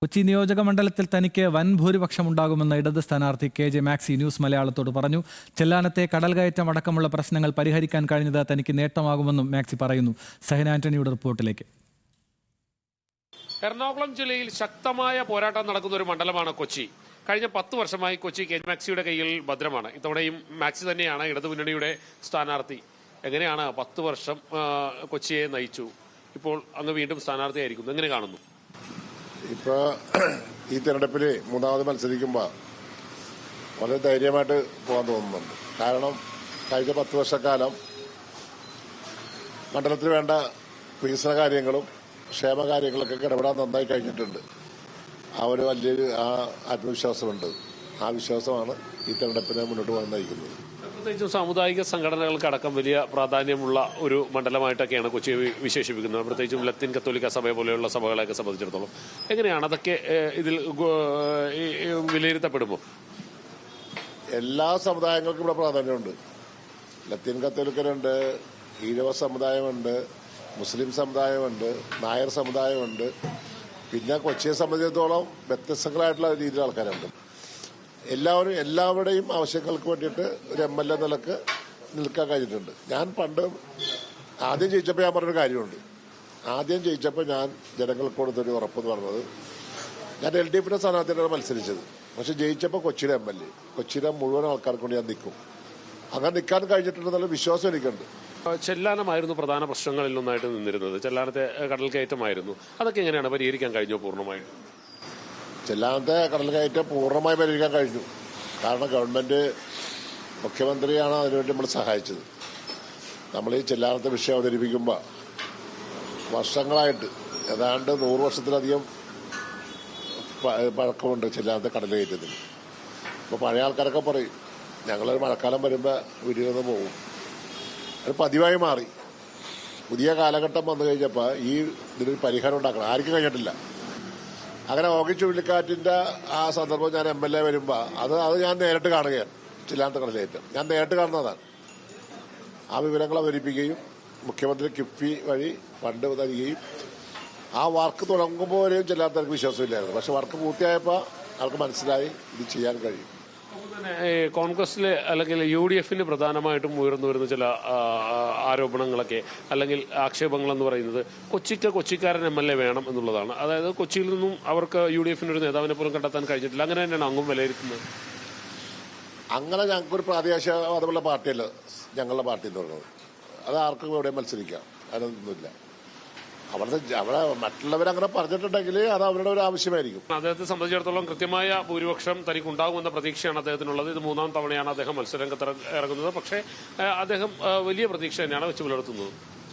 കൊച്ചി നിയോജക മണ്ഡലത്തിൽ തനിക്ക് വൻ ഭൂരിപക്ഷമുണ്ടാകുമെന്ന് ഇടത് സ്ഥാനാർത്ഥി KJ മാക്സി ന്യൂസ് മലയാളത്തോട് പറഞ്ഞു. ചെല്ലാനത്തെ കടൽകയറ്റം അടക്കമുള്ള പ്രശ്നങ്ങൾ പരിഹരിക്കാൻ കഴിഞ്ഞത് തനിക്ക് നേട്ടമാകുമെന്നും മാക്സി പറയുന്നു. സഹന ആന്റണിയുടെ റിപ്പോർട്ടിലേക്ക്. എറണാകുളം ജില്ലയിൽ ശക്തമായ പോരാട്ടം നടക്കുന്ന ഒരു മണ്ഡലമാണ് കൊച്ചി. കഴിഞ്ഞ 10 വർഷമായി കൊച്ചി KJ മാക്സിയുടെ കയ്യിൽ ഭദ്രമാണ്. ഇത്തവണയും മാക്സി തന്നെയാണ് ഇടതുമുന്നണിയുടെ സ്ഥാനാർത്ഥി. എങ്ങനെയാണ് 10 വർഷം കൊച്ചിയെ നയിച്ചു, ഇപ്പോൾ അങ്ങ് വീണ്ടും സ്ഥാനാർത്ഥിയായിരിക്കുന്നു, എങ്ങനെ കാണുന്നു? ഇപ്പോൾ ഈ തെരഞ്ഞെടുപ്പിൽ മൂന്നാമത് മത്സരിക്കുമ്പോൾ വളരെ ധൈര്യമായിട്ട് പോകാൻ തോന്നുന്നുണ്ട്. കാരണം കഴിഞ്ഞ 10 വർഷക്കാലം മണ്ഡലത്തിൽ വേണ്ട വികസന കാര്യങ്ങളും ക്ഷേമകാര്യങ്ങളൊക്കെ ഇടപെടാൻ നന്നായി കഴിഞ്ഞിട്ടുണ്ട്. ആ ഒരു വലിയൊരു ആത്മവിശ്വാസമുണ്ട്. ആ വിശ്വാസമാണ് ഈ തെരഞ്ഞെടുപ്പിനെ മുന്നോട്ട് പോകാൻ നയിക്കുന്നത്. പ്രത്യേകിച്ചും സാമുദായിക സംഘടനകൾക്കടക്കം വലിയ പ്രാധാന്യമുള്ള ഒരു മണ്ഡലമായിട്ടൊക്കെയാണ് കൊച്ചിയെ വിശേഷിപ്പിക്കുന്നത്. പ്രത്യേകിച്ചും ലത്തീൻ കത്തോലിക്ക സഭ പോലെയുള്ള സഭകളെയൊക്കെ സംബന്ധിച്ചിടത്തോളം എങ്ങനെയാണ് അതൊക്കെ ഇതിൽ വിലയിരുത്തപ്പെടുമ്പോൾ? എല്ലാ സമുദായങ്ങൾക്കും ഇവിടെ പ്രാധാന്യമുണ്ട്. ലത്തീൻ കത്തോലിക്കരുണ്ട്, ഈഴവ സമുദായമുണ്ട്, മുസ്ലിം സമുദായമുണ്ട്, നായർ സമുദായമുണ്ട്. പിന്നെ കൊച്ചിയെ സംബന്ധിച്ചിടത്തോളം വ്യത്യസ്തങ്ങളായിട്ടുള്ള രീതിയിൽ ആൾക്കാരുണ്ട്. എല്ലാവരുടെയും ആവശ്യങ്ങൾക്ക് വേണ്ടിയിട്ട് ഒരു MLA നിലക്ക് നിൽക്കാൻ കഴിഞ്ഞിട്ടുണ്ട്. ഞാൻ പണ്ട് ആദ്യം ജയിച്ചപ്പോൾ ഞാൻ പറഞ്ഞൊരു കാര്യമുണ്ട്. ആദ്യം ജയിച്ചപ്പോൾ ഞാൻ ജനങ്ങൾക്ക് കൊടുത്തൊരു ഉറപ്പെന്ന് പറഞ്ഞത്, ഞാൻ LDFന്റെ സ്ഥാനാർത്ഥിയാണ് മത്സരിച്ചത്. പക്ഷെ ജയിച്ചപ്പോൾ കൊച്ചിയുടെ MLA, കൊച്ചിയിലെ മുഴുവൻ ആൾക്കാർക്ക് വേണ്ടി ഞാൻ നിൽക്കും. അങ്ങനെ നിൽക്കാൻ കഴിഞ്ഞിട്ടുണ്ടെന്നുള്ള വിശ്വാസം എനിക്കുണ്ട്. ചെല്ലാനമായിരുന്നു പ്രധാന പ്രശ്നങ്ങളിൽ ഒന്നായിട്ട് നിന്നിരുന്നത്. ചെല്ലാനത്തെ കടൽ കയറ്റമായിരുന്നു. അതൊക്കെ എങ്ങനെയാണ് പരിഹരിക്കാൻ കഴിഞ്ഞോ പൂർണ്ണമായിട്ട്? ചെല്ലാനത്തെ കടൽ കയറ്റം പൂർണ്ണമായി പരിഹരിക്കാൻ കഴിഞ്ഞു. കാരണം ഗവൺമെന്റ്, മുഖ്യമന്ത്രിയാണ് അതിനുവേണ്ടി നമ്മൾ സഹായിച്ചത്. നമ്മൾ ഈ ചെല്ലാനത്തെ വിഷയം അവതരിപ്പിക്കുമ്പോൾ വർഷങ്ങളായിട്ട് ഏതാണ്ട് 100 വർഷത്തിലധികം പഴക്കമുണ്ട് ചെല്ലാനത്തെ കടൽ കയറ്റത്തിന്. അപ്പോൾ പഴയ ആൾക്കാരൊക്കെ പറയും ഞങ്ങളൊരു മഴക്കാലം വരുമ്പോൾ വീട്ടിൽ പോകും. അത് പതിവായി മാറി. പുതിയ കാലഘട്ടം വന്നു കഴിഞ്ഞപ്പോൾ ഈ ഇതിനൊരു പരിഹാരം ഉണ്ടാക്കണം. ആർക്കും കഴിഞ്ഞിട്ടില്ല. അങ്ങനെ ഓഗി ചുഴലിക്കാറ്റിന്റെ ആ സന്ദർഭം ഞാൻ MLA വരുമ്പോൾ അത് ഞാൻ നേരിട്ട് കാണുകയാണ്. ചെല്ലാനത്തെ കടലേറ്റം ഞാൻ നേരിട്ട് കാണുന്നതാണ്. ആ വിവരങ്ങൾ അവതരിപ്പിക്കുകയും മുഖ്യമന്ത്രി കിഫ്ബി വഴി ഫണ്ട് തരികയും ആ വർക്ക് തുടങ്ങുമ്പോൾ വരെയും ചെല്ലാത്തവർക്ക് വിശ്വാസമില്ലായിരുന്നു. പക്ഷെ വർക്ക് പൂർത്തിയായപ്പോൾ അവർക്ക് മനസ്സിലായി ഇത് ചെയ്യാൻ കഴിയും. കോൺഗ്രസിലെ അല്ലെങ്കിൽ UDFന് പ്രധാനമായിട്ടും ഉയർന്നു വരുന്ന ചില ആരോപണങ്ങളൊക്കെ അല്ലെങ്കിൽ ആക്ഷേപങ്ങളെന്ന് പറയുന്നത് കൊച്ചിക്കാരൻ MLA വേണം എന്നുള്ളതാണ്. അതായത് കൊച്ചിയിൽ നിന്നും അവർക്ക് UDFന്റെ ഒരു നേതാവിനെ പോലും കണ്ടെത്താൻ കഴിഞ്ഞിട്ടില്ല. അങ്ങനെ തന്നെയാണ് അങ്ങും വിലയിരുത്തുന്നത്. അങ്ങനെ ഞങ്ങൾക്കൊരു പ്രാദേശികവാദമുള്ള പാർട്ടിയല്ല ഞങ്ങളുടെ പാർട്ടി എന്ന് പറയുന്നത്. അത് ആർക്കും എവിടെയും മത്സരിക്കാം, അതിനൊന്നുമില്ല. അവിടെ മറ്റുള്ളവരങ്ങനെ പറഞ്ഞിട്ടുണ്ടെങ്കിൽ അത് അവരുടെ ഒരു ആവശ്യമായിരിക്കും. അദ്ദേഹത്തെ സംബന്ധിച്ചിടത്തോളം കൃത്യമായ ഭൂരിപക്ഷം തനിക്കുണ്ടാകുമെന്ന പ്രതീക്ഷയാണ് അദ്ദേഹത്തിനുള്ളത്. ഇത് 3ാം തവണയാണ് അദ്ദേഹം മത്സരം ഇറങ്ങുന്നത്. പക്ഷേ അദ്ദേഹം വലിയ പ്രതീക്ഷ തന്നെയാണ് വെച്ച് പുലർത്തുന്നത്.